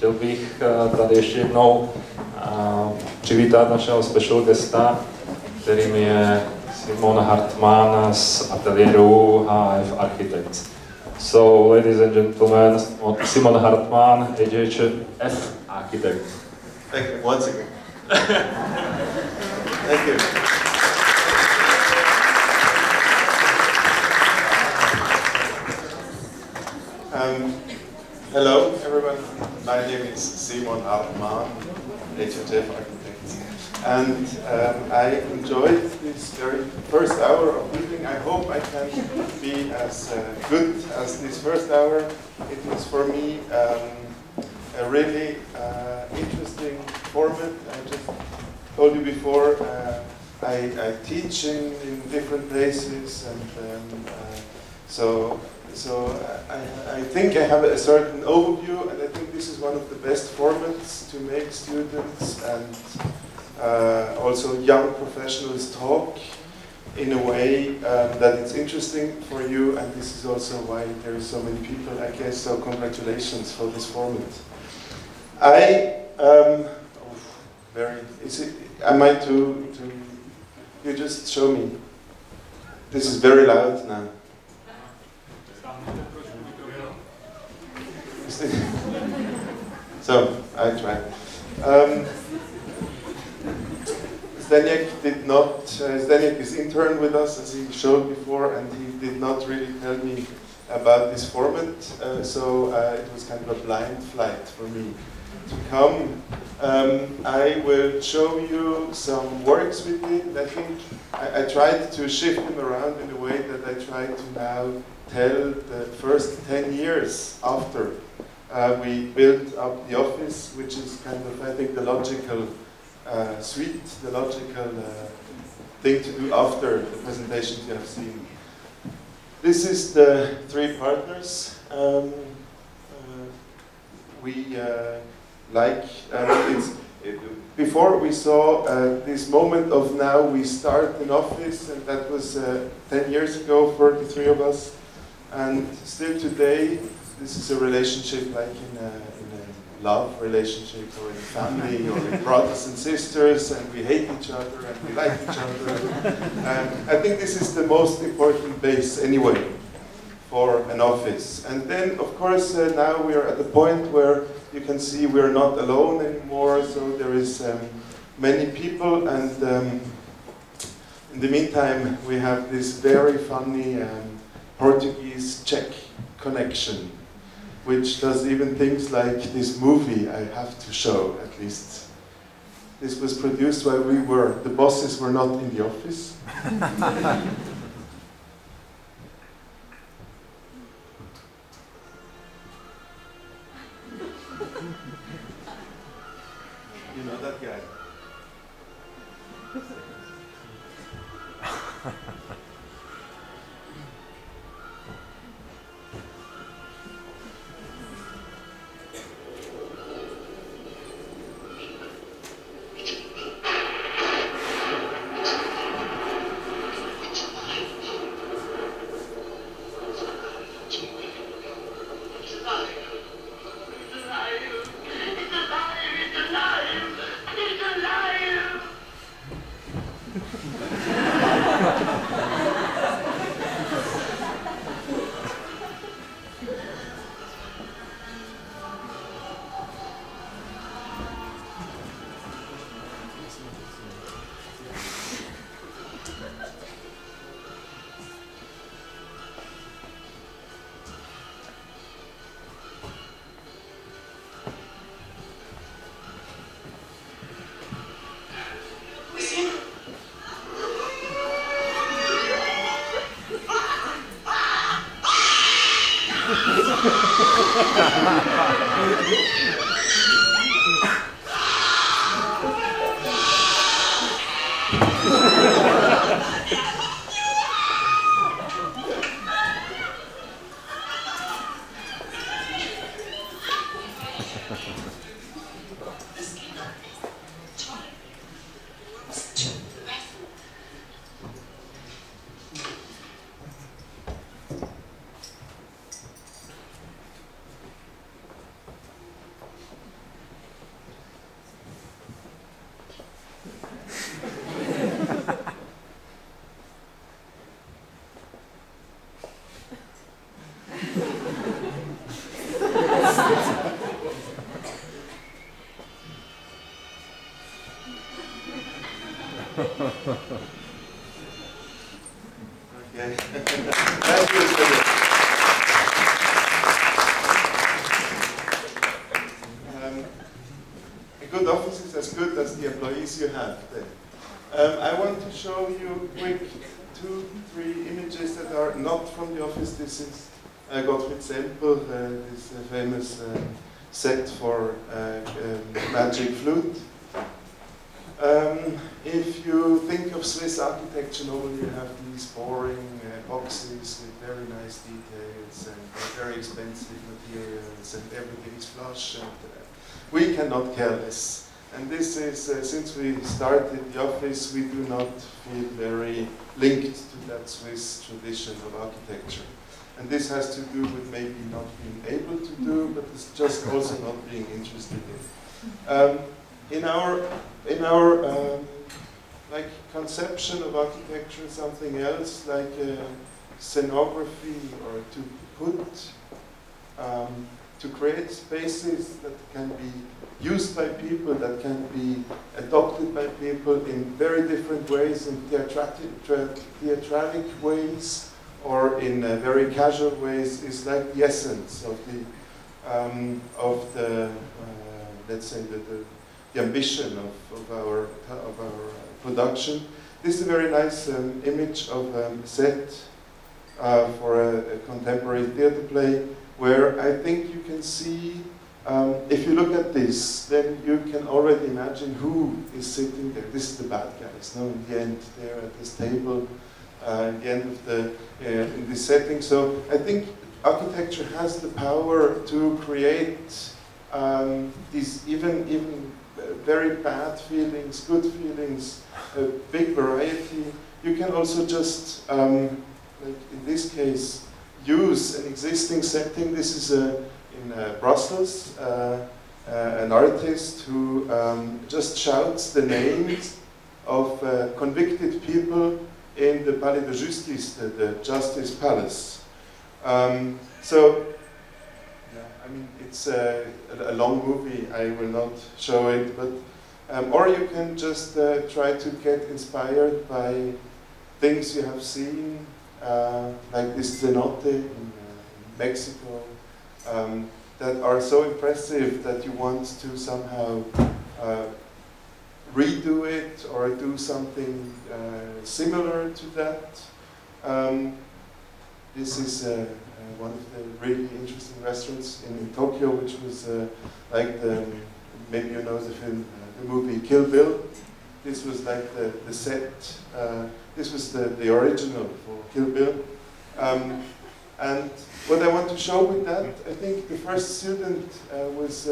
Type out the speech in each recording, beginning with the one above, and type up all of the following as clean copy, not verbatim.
chtěl bych tady ještě jednou přivítat našeho special guesta, kterým je Simon Hartmann z ateliéru HHF Architects. So, ladies and gentlemen, Simon Hartmann, HHF Architect. Thank you. Once again. Thank you. Hello, everyone. My name is Simon Hartmann, HHF Architects, and I enjoyed this very first hour of meeting. I hope I can be as good as this first hour. It was for me a really interesting format. I just told you before, I teach in different places, and so I think I have a certain overview, and I think this is one of the best formats to make students and also young professionals talk in a way that it's interesting for you, and this is also why there are so many people, I guess, so congratulations for this format. Am I you just show me. This is very loud now. So, I try. Zdeněk is intern with us, as he showed before, and he did not really tell me about this format, so it was kind of a blind flight for me to come. I will show you some works we did. I think I tried to shift them around in a way that I try to now tell the first 10 years after we built up the office, which is kind of, I think, the logical suite, the logical thing to do after the presentations you have seen. This is the three partners. Before we saw this moment of now we start an office, and that was 10 years ago for the three of us. And still today, this is a relationship like in a love relationship, or in a family, or in brothers and sisters, and we hate each other and we like each other. I think this is the most important base anyway for an office. And then, of course, now we are at the point where you can see we're not alone anymore, so there is many people, and in the meantime, we have this very funny Portuguese-Czech connection, which does even things like this movie I have to show, at least. This was produced while the bosses were not in the office. You know that guy? Okay. Thank you, Zdeněk. A good office is as good as the employees you have there. I want to show you quick 2, 3 images that are not from the office. This is Gottfried Semper, this famous set for magic flute. If you think of Swiss architecture, normally you have these boring boxes with very nice details and very expensive materials, and everything is flush, and we cannot care less. And this is, since we started the office, we do not feel very linked to that Swiss tradition of architecture. And this has to do with maybe not being able to do, but it's just also not being interested in. In our like conception of architecture, something else like scenography, or to put, to create spaces that can be used by people, that can be adopted by people in very different ways, in theatralic ways, or in very casual ways, is like the essence of the let's say the ambition of our production. This is a very nice image of a set for a contemporary theater play, where I think you can see, if you look at this, then you can already imagine who is sitting there. This is the bad guys, no? In the end, they're at this table, in the end of the, in this setting. So I think architecture has the power to create these even very bad feelings, good feelings, a big variety. You can also just, like in this case, use an existing setting. This is in Brussels, an artist who just shouts the names of convicted people in the Palais de Justice, the Justice Palace. So, yeah, I mean, it's a long movie. I will not show it, but or you can just try to get inspired by things you have seen, like this cenote in Mexico, that are so impressive that you want to somehow redo it or do something similar to that. This is one of the really interesting restaurants in Tokyo, which was like the, maybe you know the film, the movie Kill Bill. This was like the set, this was the original for Kill Bill. And what I want to show with that, I think the first student was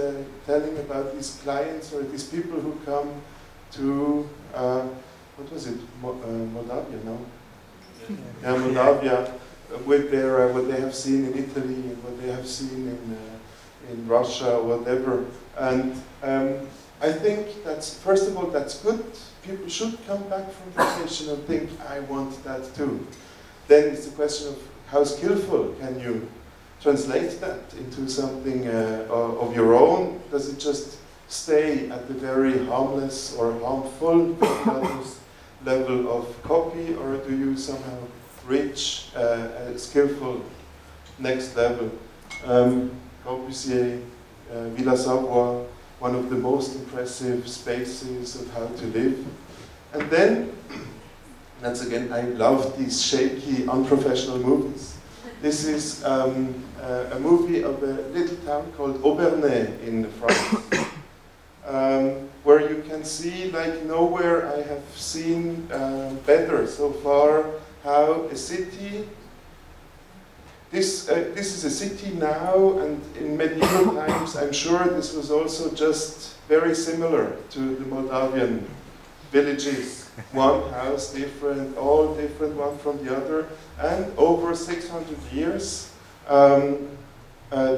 telling about these clients or these people who come to, what was it, Moldavia, no? Yeah, Moldavia, with their, what they have seen in Italy and what they have seen in Russia or whatever. And I think that's, first of all, that's good. People should come back from vacation and think, I want that too. Then it's the question of how skillful can you translate that into something of your own? Does it just stay at the very harmless or harmful level of copy, or do you somehow reach a skillful next level? Corbusier, Villa Savoie, one of the most impressive spaces of how to live. And then, that's again, I love these shaky, unprofessional movies. This is a movie of a little town called Aubernais in France, where you can see, like nowhere I have seen better so far, how a city, this is a city now, and in medieval times, I'm sure this was also just very similar to the Moldavian villages. One house different, all different one from the other, and over 600 years,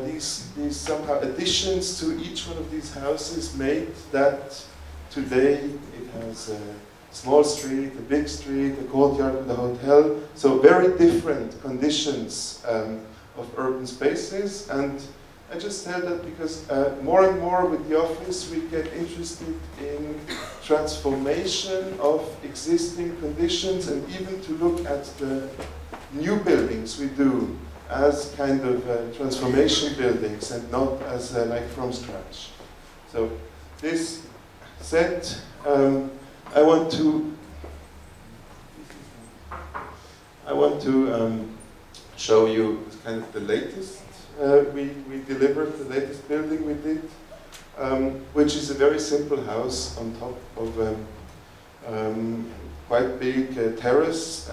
these somehow additions to each one of these houses made that today it has a small street, a big street, a courtyard with a hotel. So very different conditions of urban spaces, and I just tell that because more and more with the office we get interested in transformation of existing conditions, and even to look at the new buildings we do as kind of transformation buildings and not as like from scratch. So this set, I want to show you kind of the latest. We delivered the latest building we did, which is a very simple house on top of quite big terrace.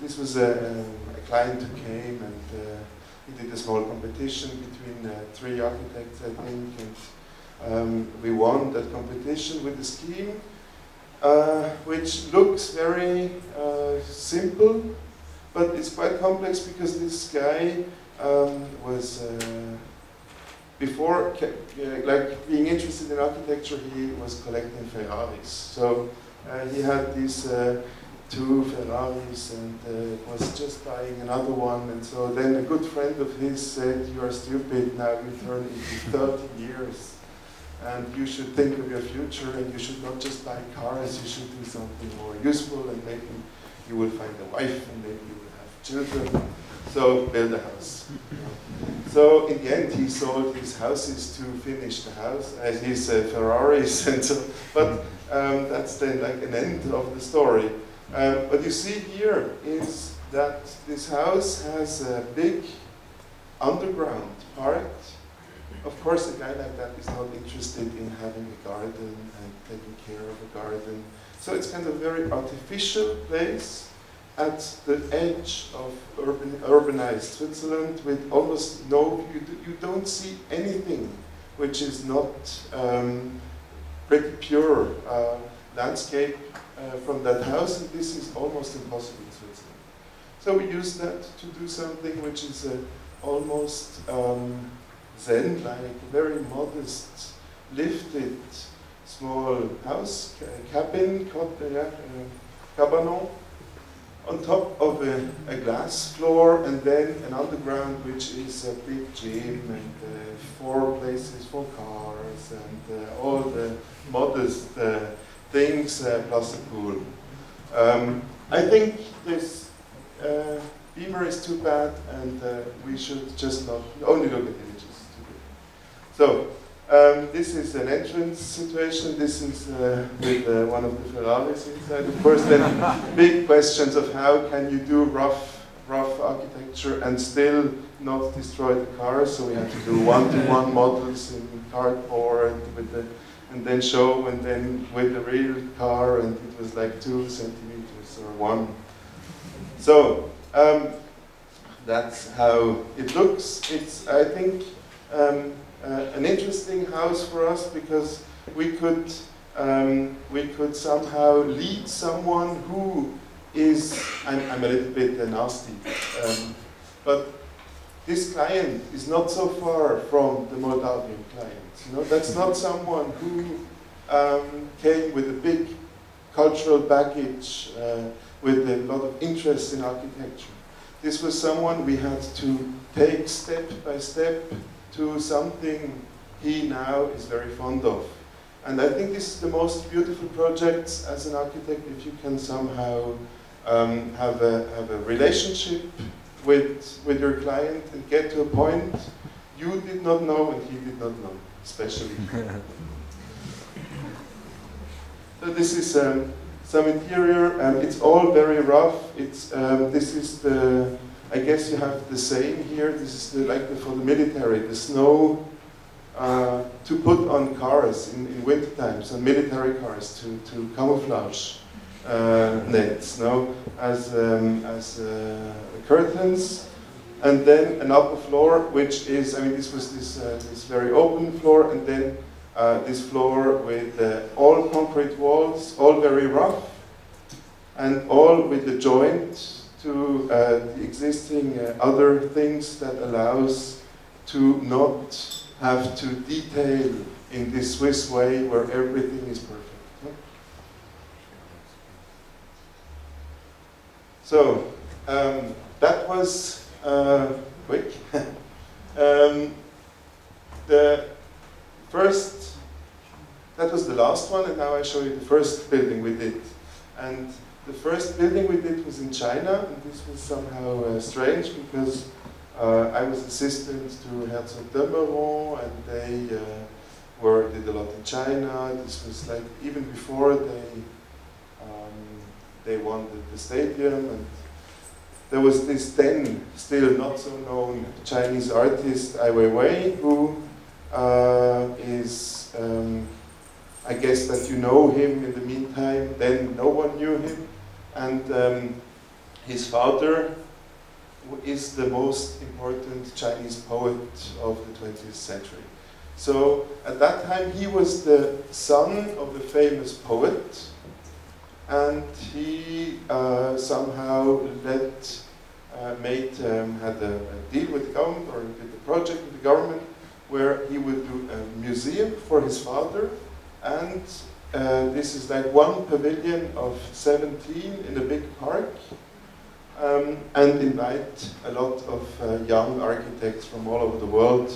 This was a client who came, and he did a small competition between 3 architects, I think, and we won that competition with a scheme which looks very simple, but it's quite complex because this guy was before like being interested in architecture, he was collecting Ferraris. So he had these 2 Ferraris and was just buying another one. And so then a good friend of his said, "You are stupid, now you turn into 30 years. And you should think of your future, and you should not just buy cars, you should do something more useful, and maybe you will find a wife, and maybe you will have children. So build a house." So in the end, he sold his houses to finish the house, his Ferraris, and so. But that's then like an end of the story. What you see here is that this house has a big underground part. Of course, a guy like that is not interested in having a garden and taking care of a garden. So it's kind of a very artificial place at the edge of urbanized Switzerland with almost no, you don't see anything which is not pretty pure landscape from that house, and this is almost impossible in Switzerland. So we use that to do something which is almost Zen-like, very modest, lifted, small house, cabin, cabanon, on top of a glass floor, and then an underground which is a big gym and 4 places for cars and all the modest things plus a pool. I think this beamer is too bad, and we should just not only look at images. So this is an entrance situation. This is with one of the Ferraris inside. Of course, then big questions of how can you do rough architecture and still not destroy the cars. So we had to do one-to-one models in cardboard and then show, and then with the real car, and it was like 2 centimeters or 1. So that's how it looks. It's, I think, an interesting house for us because we could somehow lead someone who is, I'm a little bit nasty, but this client is not so far from the Moldavian client. You know, that's not someone who came with a big cultural baggage, with a lot of interest in architecture. This was someone we had to take step by step to something he now is very fond of. And I think this is the most beautiful projects as an architect, if you can somehow have a relationship with your client and get to a point you did not know and he did not know, especially. So this is some interior, and it's all very rough. It's this is the, I guess you have the same here. This is for the military, the snow to put on cars in winter times, on military cars to camouflage nets, no, as curtains, and then an upper floor, which is, I mean, this was this very open floor, and then this floor with all concrete walls, all very rough, and all with the joint to the existing other things that allows to not have to detail in this Swiss way where everything is perfect. So that was quick. the first, that was the last one, and now I show you the first building we did. And the first building we did was in China, and this was somehow strange because I was assistant to Herzog Dömeron, and they did a lot in China. This was like even before they won the stadium, and there was this then still not so known Chinese artist Ai Weiwei, who is I guess that you know him in the meantime. Then no one knew him, and his father is the most important Chinese poet of the 20th century. So at that time he was the son of a famous poet, and he somehow had a deal with the government, or did a project with the government, where he would do a museum for his father, and this is like one pavilion of 17 in a big park, and invite a lot of young architects from all over the world.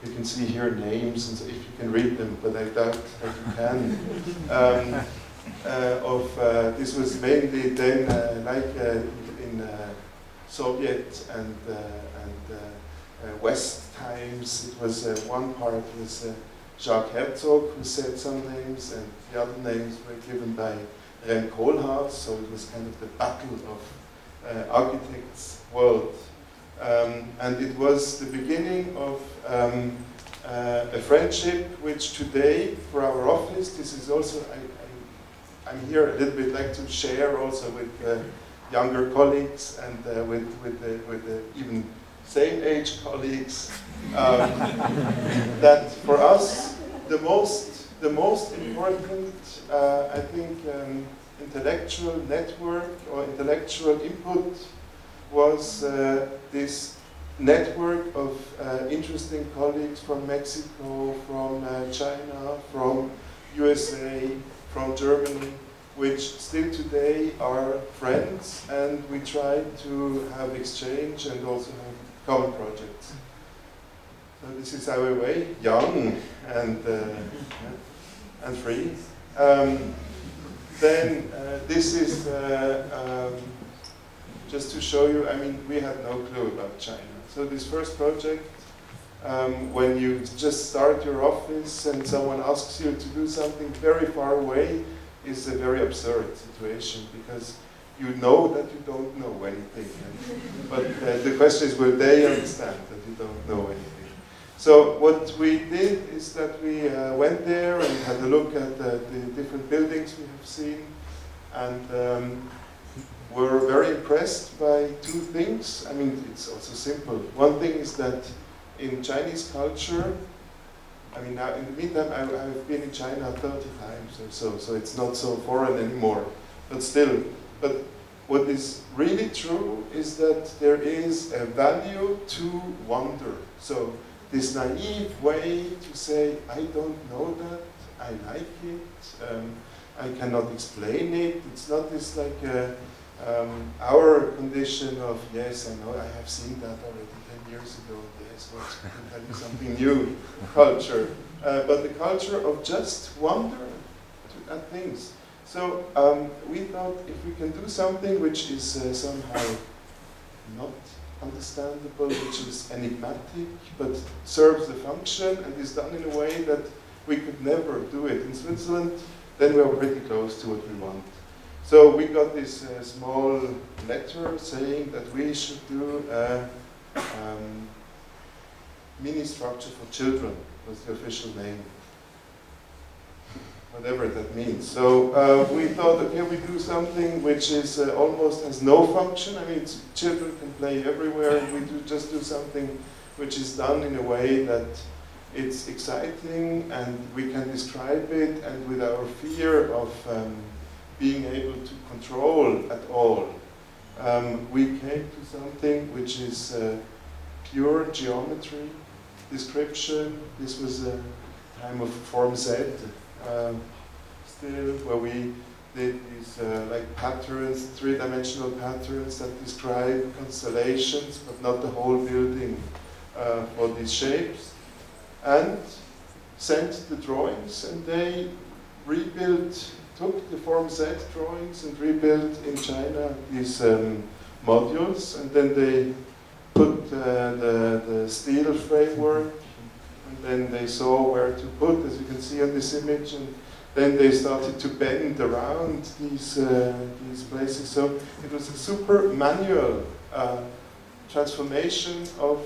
You can see here names, and if you can read them, but I doubt that you can. This was mainly then in Soviet and West times. It was one part was Jacques Herzog who said some names, and the other names were given by Rem Koolhaas. So it was kind of the battle of architects' world, and it was the beginning of a friendship which today, for our office, this is also I'm here a little bit like to share also with younger colleagues and with the even same age colleagues, that for us the most important I think intellectual network or intellectual input was this network of interesting colleagues from Mexico, from China, from USA, from Germany, which still today are friends, and we try to have exchange and also have common projects. So this is our way, young and free. Then this is just to show you, I mean, we had no clue about China. So this first project, when you just start your office and someone asks you to do something very far away, is a very absurd situation, because you know that you don't know anything. But the question is, will they understand that you don't know anything? So what we did is that we went there and had a look at the different buildings we have seen, and were very impressed by two things. I mean, it's also simple. One thing is that in Chinese culture, I mean, now in the meantime, I've been in China 30 times or so, so it's not so foreign anymore. But still, but what is really true is that there is a value to wonder. So this naive way to say, I don't know that, I like it, I cannot explain it. It's not this like our condition of, yes, I know, I have seen that already 10 years ago, yes, what can tell you something new culture. But the culture of just wonder at things. So we thought if we can do something which is somehow not understandable, which is enigmatic, but serves the function and is done in a way that we could never do it in Switzerland, then we are pretty close to what we want. So we got this small letter saying that we should do a mini structure for children, was the official name. Whatever that means. So we thought, okay, we do something which is almost has no function. I mean, children can play everywhere. We just do something which is done in a way that it's exciting and we can describe it, and with our fear of being able to control at all, we came to something which is pure geometry, description. This was a time of Form Z. Still, where we did these like patterns, three-dimensional patterns that describe constellations, but not the whole building for these shapes. and sent the drawings, and they rebuilt, took the Form Z drawings and rebuilt in China these modules, and then they put the steel framework, and then they saw where to put, as you can see on this image, and then they started to bend around these places. So it was a super manual transformation of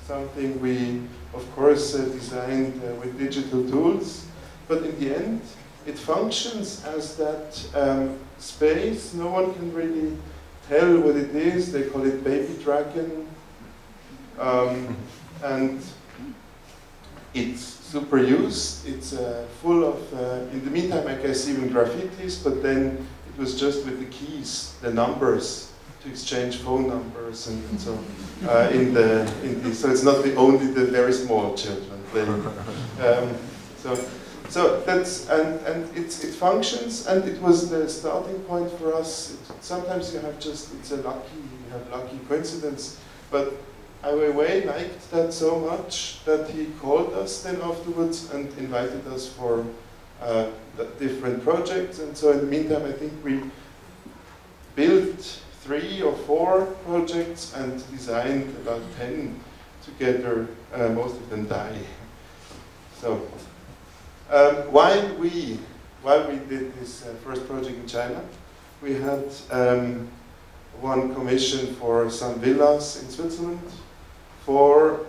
something we, of course, designed with digital tools, but in the end, it functions as that space. No one can really tell what it is. They call it Baby Dragon, and it's super used. It's full of, in the meantime, I guess even graffitis, but then it was just with the keys, the numbers, to exchange phone numbers and so so it's not only the very small children playing. So that's, and it functions, and it was the starting point for us. Sometimes you have just, you have lucky coincidence, but Ai Weiwei liked that so much that he called us then afterwards and invited us for different projects. And so in the meantime, I think we built 3 or 4 projects and designed about 10 together. Most of them die. So while we did this first project in China, we had one commission for some villas in Switzerland for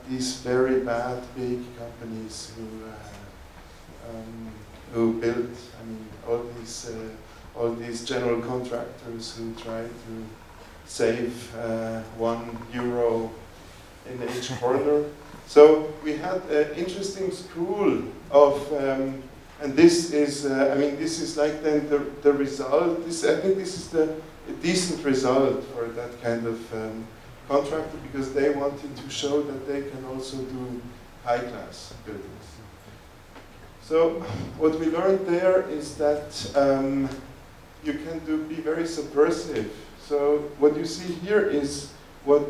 these very bad big companies who built, I mean, all these general contractors who try to save €1 in each corner. So we had an interesting school of, and this is, I mean, this is like then the result. I think this is a decent result for that kind of contractor, because they wanted to show that they can also do high-class buildings. So what we learned there is that you can be very subversive. So what you see here is what,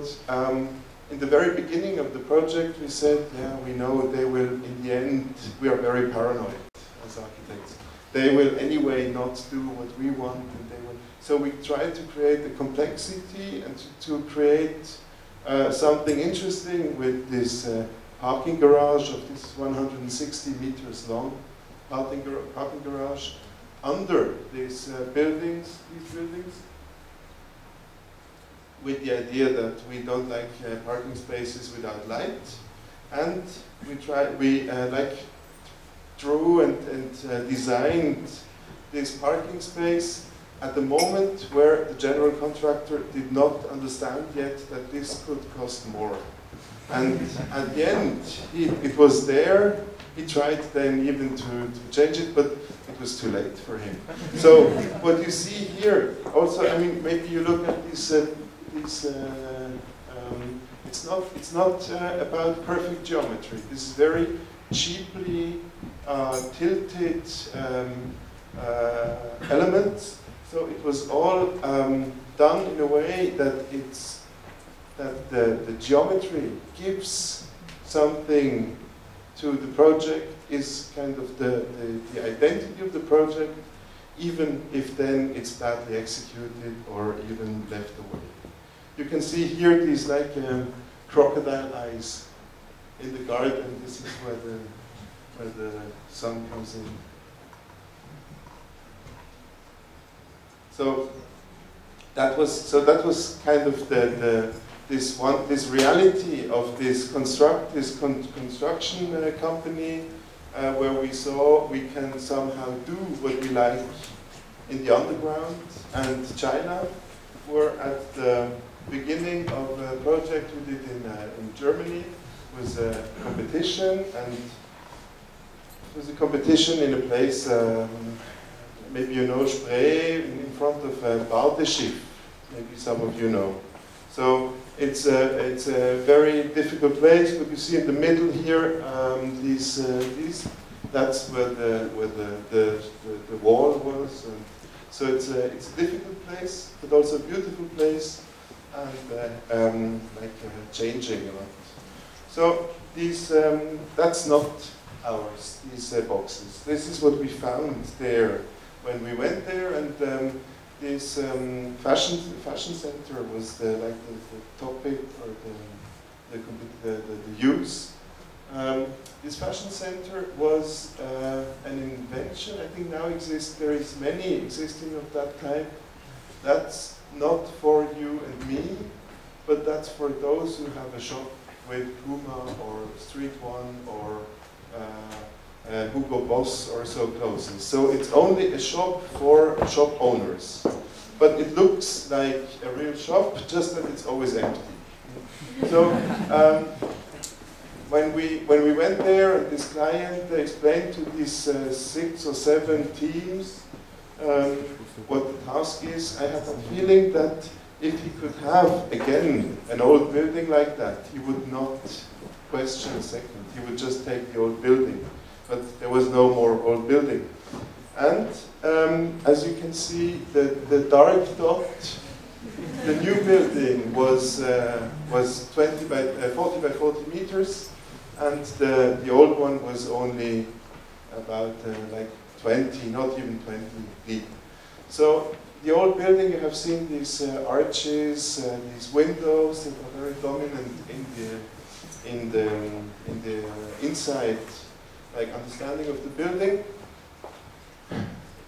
in the very beginning of the project, we said, yeah, we know they will, in the end, we are very paranoid as architects. They will anyway not do what we want, and they will. So we tried to create the complexity and to create something interesting with this parking garage of this 160 meters long parking garage under these buildings, with the idea that we don't like parking spaces without light, and we drew and designed this parking space at the moment where the general contractor did not understand yet that this could cost more. And at the end, it was there. He tried then even to change it, but it was too late for him. So what you see here, also, I mean, maybe you look at this. It's not about perfect geometry. This is very cheaply tilted elements. So it was all done in a way that the geometry gives something to the project, is kind of the identity of the project, even if then it's badly executed or even left away. You can see here these like crocodile eyes in the garden. This is where the sun comes in. So that was kind of this reality of this construction company where we saw we can somehow do what we like in the underground. And China were at the beginning of a project we did in Germany. It was a competition, and it was a competition in a place, maybe you know Spree, in front of Badeschiff. Maybe some of you know. So it's a very difficult place. But you see in the middle here, that's where the wall was. And so it's a difficult place, but also a beautiful place, and changing a lot. So these, that's not ours, these boxes. This is what we found there when we went there, and this fashion center was like the topic or the use. This fashion center was an invention. I think now exists. There is many existing of that type. That's not for you and me, but that's for those who have a shop with Puma or Street One or Hugo Boss or so closes. So it's only a shop for shop owners. But it looks like a real shop, just that it's always empty. So when we went there, and this client explained to these 6 or 7 teams what the task is, I have a feeling that if he could have, again, an old building like that, he would not question a second. He would just take the old building. But there was no more old building. And as you can see, the dark dot, the new building was 40 by 40 meters, and the old one was only about like 20, not even 20 feet. So the old building, you have seen these arches, these windows that are very dominant in the inside, like understanding of the building.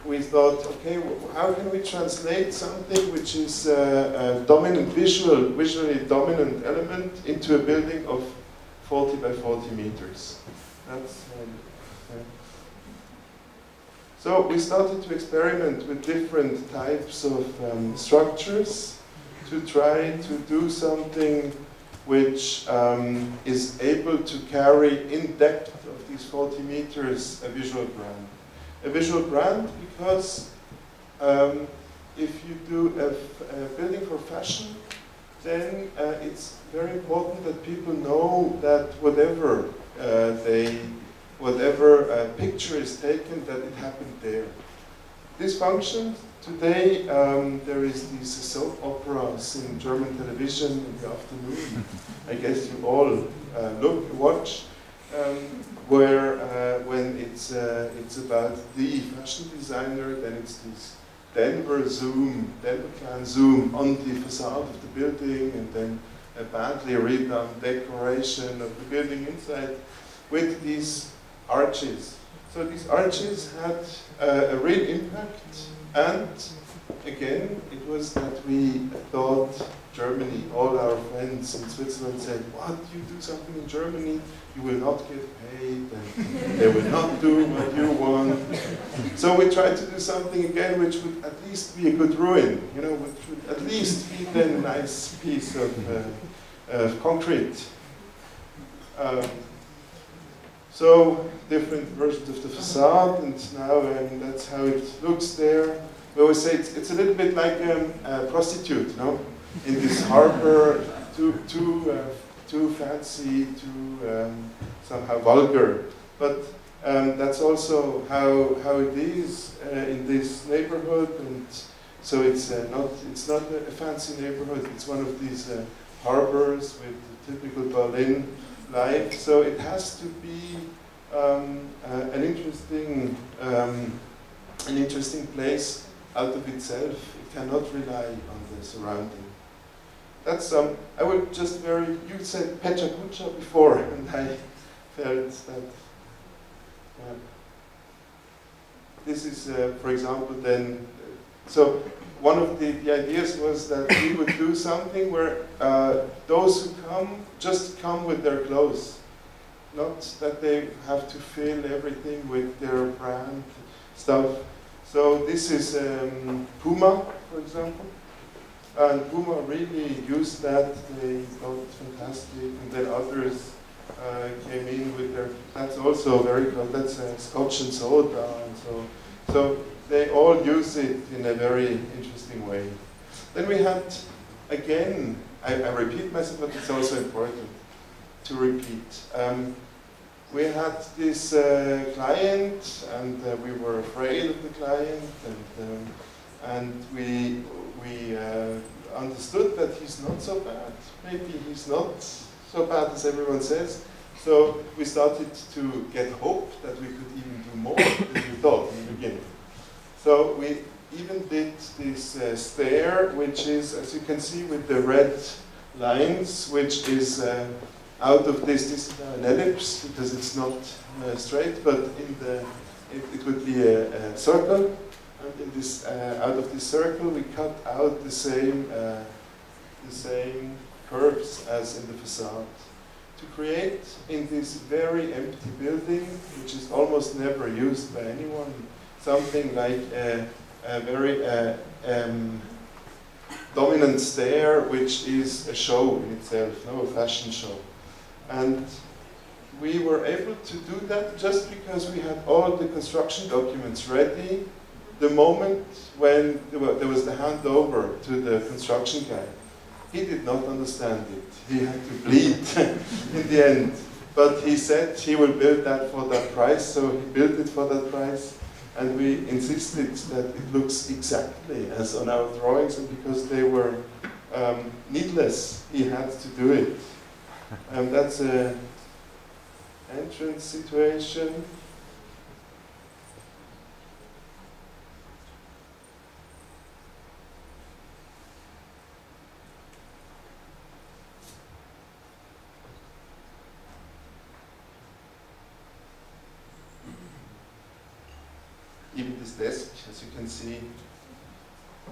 We thought, okay, how can we translate something which is a dominant visually dominant element into a building of 40 by 40 meters? That's, so we started to experiment with different types of structures to try to do something which is able to carry in depth of these 40 meters a visual brand. A visual brand because if you do a building for fashion, then it's very important that people know that whatever picture is taken, that it happened there. This function, today there is these soap operas in German television in the afternoon. I guess you all watch. Where when it's about the fashion designer, then it's this Denver plan zoom on the facade of the building, and then a badly redone decoration of the building inside with these arches. So these arches had a real impact, and again, it was that we thought Germany, all our friends in Switzerland said, what, you do something in Germany, you will not get paid, and they will not do what you want. So we tried to do something again which would at least be a good ruin, you know, which would at least be then a nice piece of concrete. So different versions of the facade, and now that's how it looks there. We always say it's a little bit like a prostitute, no? In this harbor, too fancy, too somehow vulgar. But that's also how it is in this neighborhood, and so it's not a fancy neighborhood. It's one of these harbors with the typical Berlin life. So it has to be an interesting place out of itself. It cannot rely on the surrounding. That's I would just you said Pecha Kucha before, and I felt that this is, for example, then, so one of the ideas was that we would do something where those who just come with their clothes, not that they have to fill everything with their brand stuff. So this is Puma, for example. And Puma really used that. They thought it fantastic, and then others came in with their. That's also very close. That's Scotch and soda, and so they all use it in a very interesting way. Then we had, again, I repeat myself, but it's also important to repeat. We had this client, and we were afraid of the client, and we understood that he's not so bad. Maybe he's not so bad as everyone says. So we started to get hope that we could even do more than we thought in the beginning. So we even did this stair, which is, as you can see, with the red lines, which is out of this is an ellipse because it's not straight, but in the it would be a circle, and in this out of this circle we cut out the same curves as in the facade to create in this very empty building, which is almost never used by anyone, something like a very dominant stair, which is a show in itself, no, a fashion show. And we were able to do that just because we had all the construction documents ready the moment when there was the handover to the construction guy. He did not understand it. He had to bleed in the end. But he said he will build that for that price, so he built it for that price. And we insisted that it looks exactly as on our drawings, and because they were needless, he had to do it. That's an entrance situation. Even this desk, as you can see,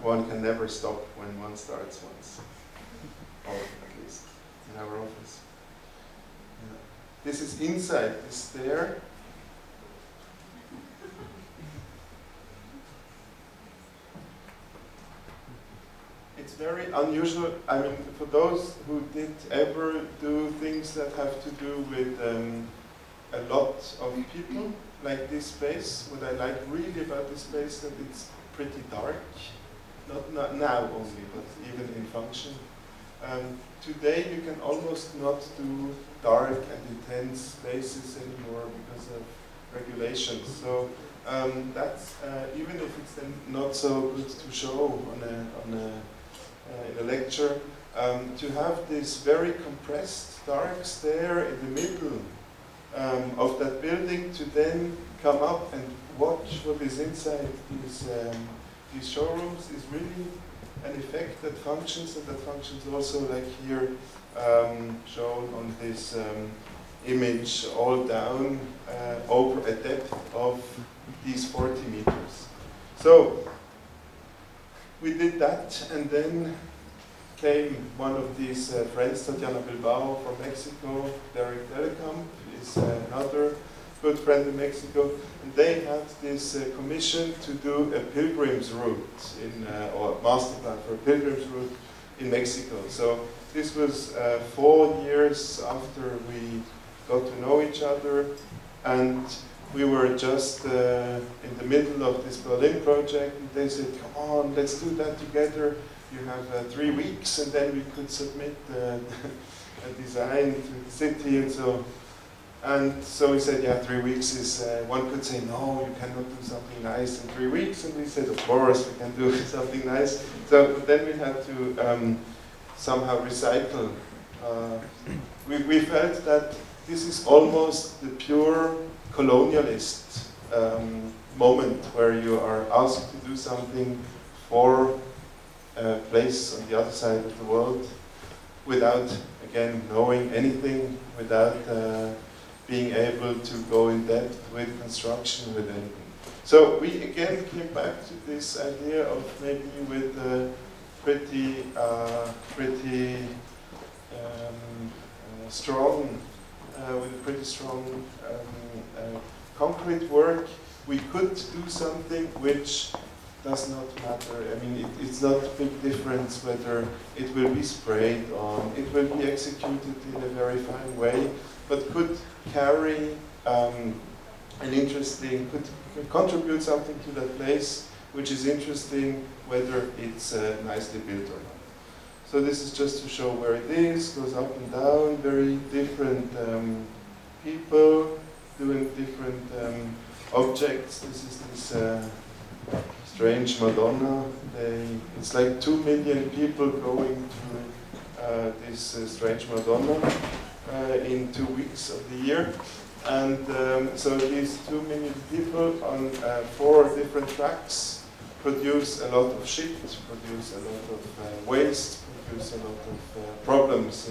one can never stop when one starts once, or at least in our office. Yeah. This is inside the stair. It's very unusual. I mean, for those who did ever do things that have to do with a lot of people, like this space, what I like really about this space that it's pretty dark, not now only, but even in function. Today you can almost not do dark and intense spaces anymore because of regulations. So that's even if it's then not so good to show in a lecture, to have this very compressed dark stair in the middle of that building, to then come up and watch what is inside these showrooms is really an effect that functions, and that functions also like here shown on this image all down over a depth of these 40 meters. So we did that, and then came one of these friends, Tatiana Bilbao from Mexico, Derek Telecom is another good friend in Mexico, and they had this commission to do a pilgrim's route or master plan for a pilgrim's route in Mexico. So this was 4 years after we got to know each other, and we were just in the middle of this Berlin project, and they said, come on, let's do that together. You have 3 weeks, and then we could submit a design to the city and so. And so we said, yeah, 3 weeks is, one could say, no, you cannot do something nice in 3 weeks. And we said, of course, we can do something nice. So then we had to somehow recycle. We felt that this is almost the pure colonialist moment where you are asked to do something for a place on the other side of the world without, again, knowing anything, without being able to go in depth with construction, with anything. So we again came back to this idea of maybe with pretty strong, with pretty strong concrete work, we could do something which does not matter. I mean, it's not a big difference whether it will be sprayed on, it will be executed in a very fine way, but could carry an interesting, could contribute something to that place which is interesting, whether it's nicely built or not. So this is just to show where it is, goes up and down, very different people doing different objects. This is this strange Madonna. It's like 2 million people going to this strange Madonna. in 2 weeks of the year. And so these 2 million people on 4 different tracks produce a lot of shit, produce a lot of waste, produce a lot of problems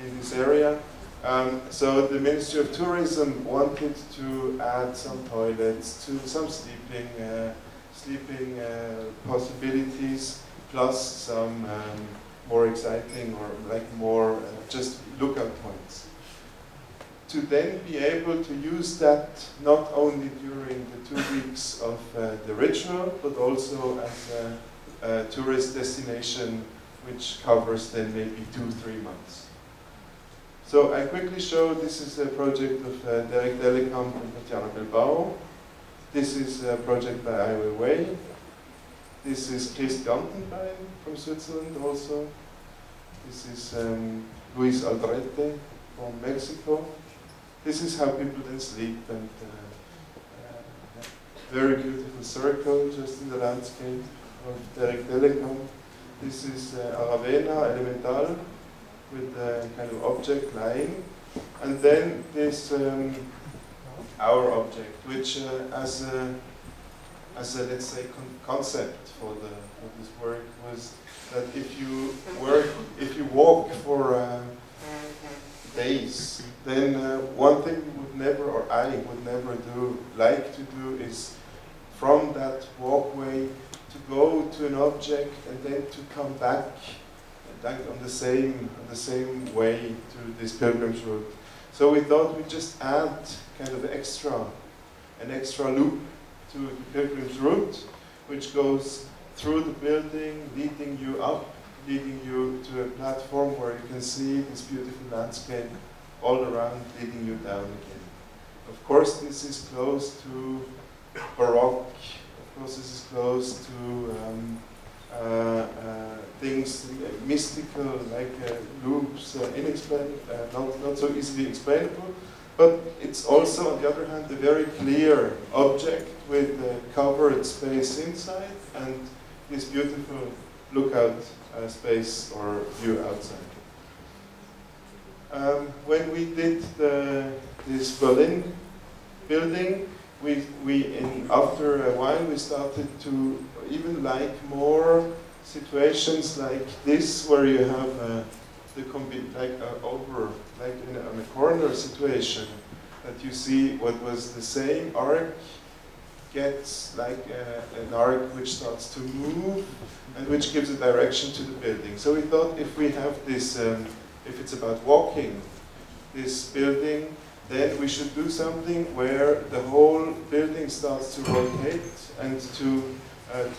in this area. So the Ministry of Tourism wanted to add some toilets, to some sleeping possibilities, plus some more exciting or like more just lookout points. To then be able to use that not only during the 2 weeks of the ritual, but also as a tourist destination which covers then maybe 2-3 months. So I quickly show this is a project of Derek Delicamp and Tatiana Bilbao. This is a project by Ai Weiwei. This is Christ Gantenbein from Switzerland also. This is Luis Aldrete from Mexico. This is how people then sleep, and very beautiful circle just in the landscape of Derek Delicamp. This is Aravena Elemental with a kind of object lying, and then this our object, which as a let's say concept for this work was that if you walk for days, then one thing we would never, or I would never like to do is from that walkway to go to an object and then to come back like on the same way to this pilgrim's route. So we thought we'd just add kind of an extra loop to the pilgrim's route, which goes through the building, leading you up, leading you to a platform where you can see this beautiful landscape all around, leading you down again. Of course, this is close to Baroque. Of course, this is close to things mystical, like loops, inexplainable, not so easily explainable. But it's also, on the other hand, a very clear object with a covered space inside and this beautiful lookout space or view outside. When we did this Berlin building, after a while we started to even like more situations like this, where you have on a corner situation, that you see what was the same arc gets like an arc which starts to move and which gives a direction to the building. So we thought if we have this, if it's about walking this building, then we should do something where the whole building starts to rotate and to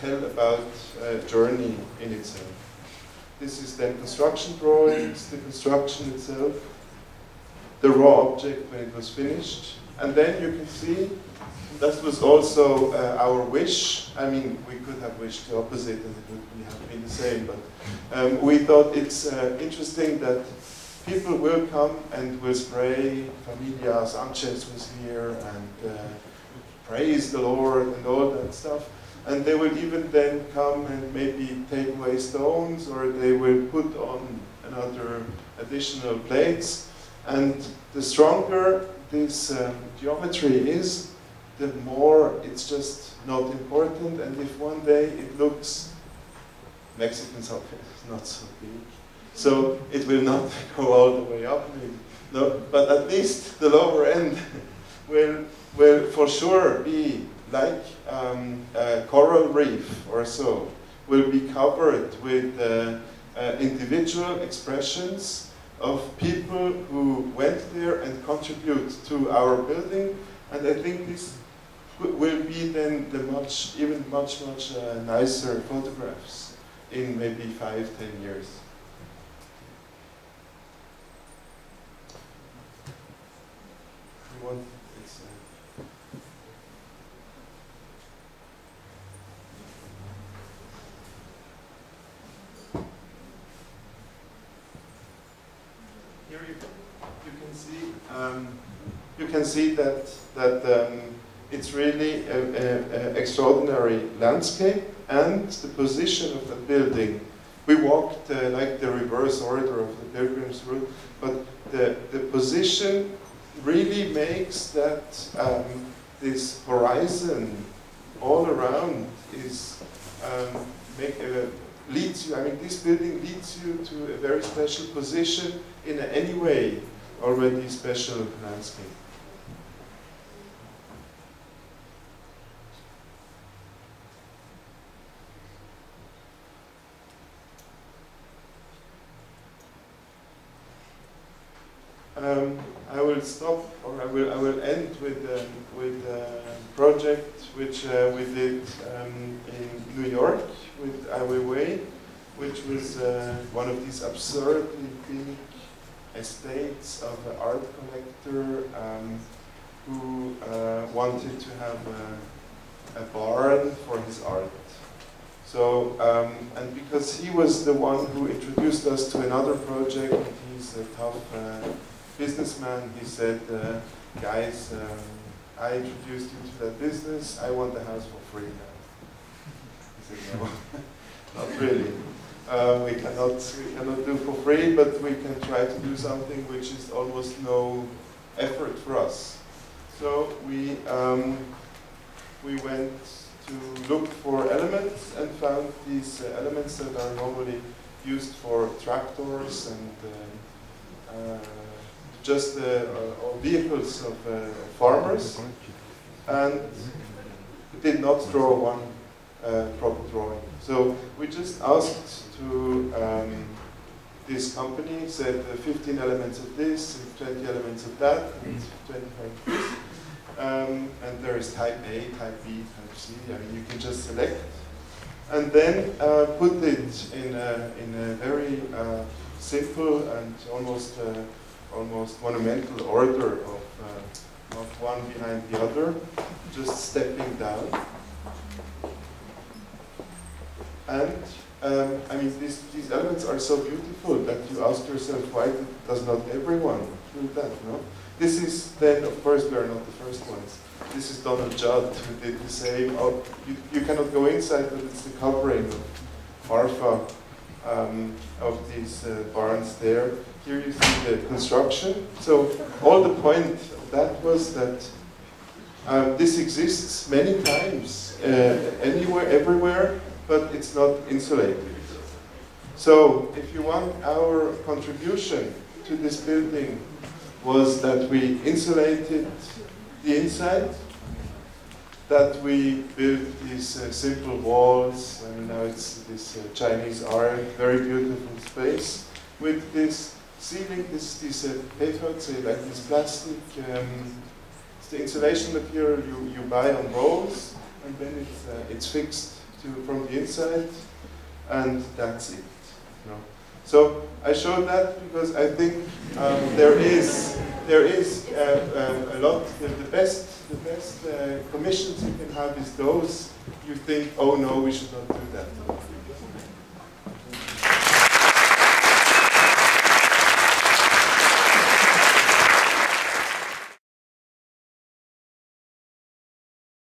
tell about a journey in itself. This is then construction drawings, the construction itself, the raw object when it was finished. And then you can see, that was also our wish. I mean, we could have wished the opposite and it would have been the same, but we thought it's interesting that people will come and will spray, Familia Sanchez was here, and praise the Lord and all that stuff. And they will even then come and maybe take away stones, or they will put on another additional plates. And the stronger this geometry is, the more it's just not important. And if one day it looks, Mexicans are not so big, so it will not go all the way up, no, but at least the lower end will for sure be like a coral reef or so, will be covered with individual expressions of people who went there and contribute to our building. And I think this will be then the much nicer photographs in maybe 5-10 years. Here you can see that it's really an extraordinary landscape, and the position of the building We walked like the reverse order of the Pilgrim's route, but the position really makes that this horizon all around is leads you. I mean, this building leads you to a very special position in any way already special landscape. I will stop, or I will end with a project which we did in New York with Ai Weiwei, which was one of these absurdly big estates of an art collector who wanted to have a barn for his art. So, and because he was the one who introduced us to another project, he's a tough businessman, he said, guys, I introduced you to that business, I want the house for free now. He said, no, not really. We cannot do for free, but we can try to do something which is almost no effort for us. So we went to look for elements and found these elements that are normally used for tractors and just or vehicles of farmers, and did not draw one proper drawing. So we just asked to this company, said 15 elements of this, 20 elements of that, and 25 of this. And there is type A, type B, type C. I mean, you can just select, and then put it in a very simple and almost monumental order of one behind the other, just stepping down. And I mean, these elements are so beautiful that you ask yourself, why does not everyone do that? No? This is then, of course, we are not the first ones. This is Donald Judd who did the same. Oh, you cannot go inside, but it's the covering of Marfa of these barns there. Here you see the construction. So all the point of that was that this exists many times, anywhere, everywhere, but it's not insulated. So if you want, our contribution to this building was that we insulated the inside, that we built these simple walls, and now it's this Chinese art, very beautiful space, with this ceiling, this pavement, like this plastic, it's the insulation material you buy on rolls, and then it's fixed from the inside, and that's it. You know. So I showed that because I think there is a lot. The best commissions you can have is those you think, oh no, we should not do that.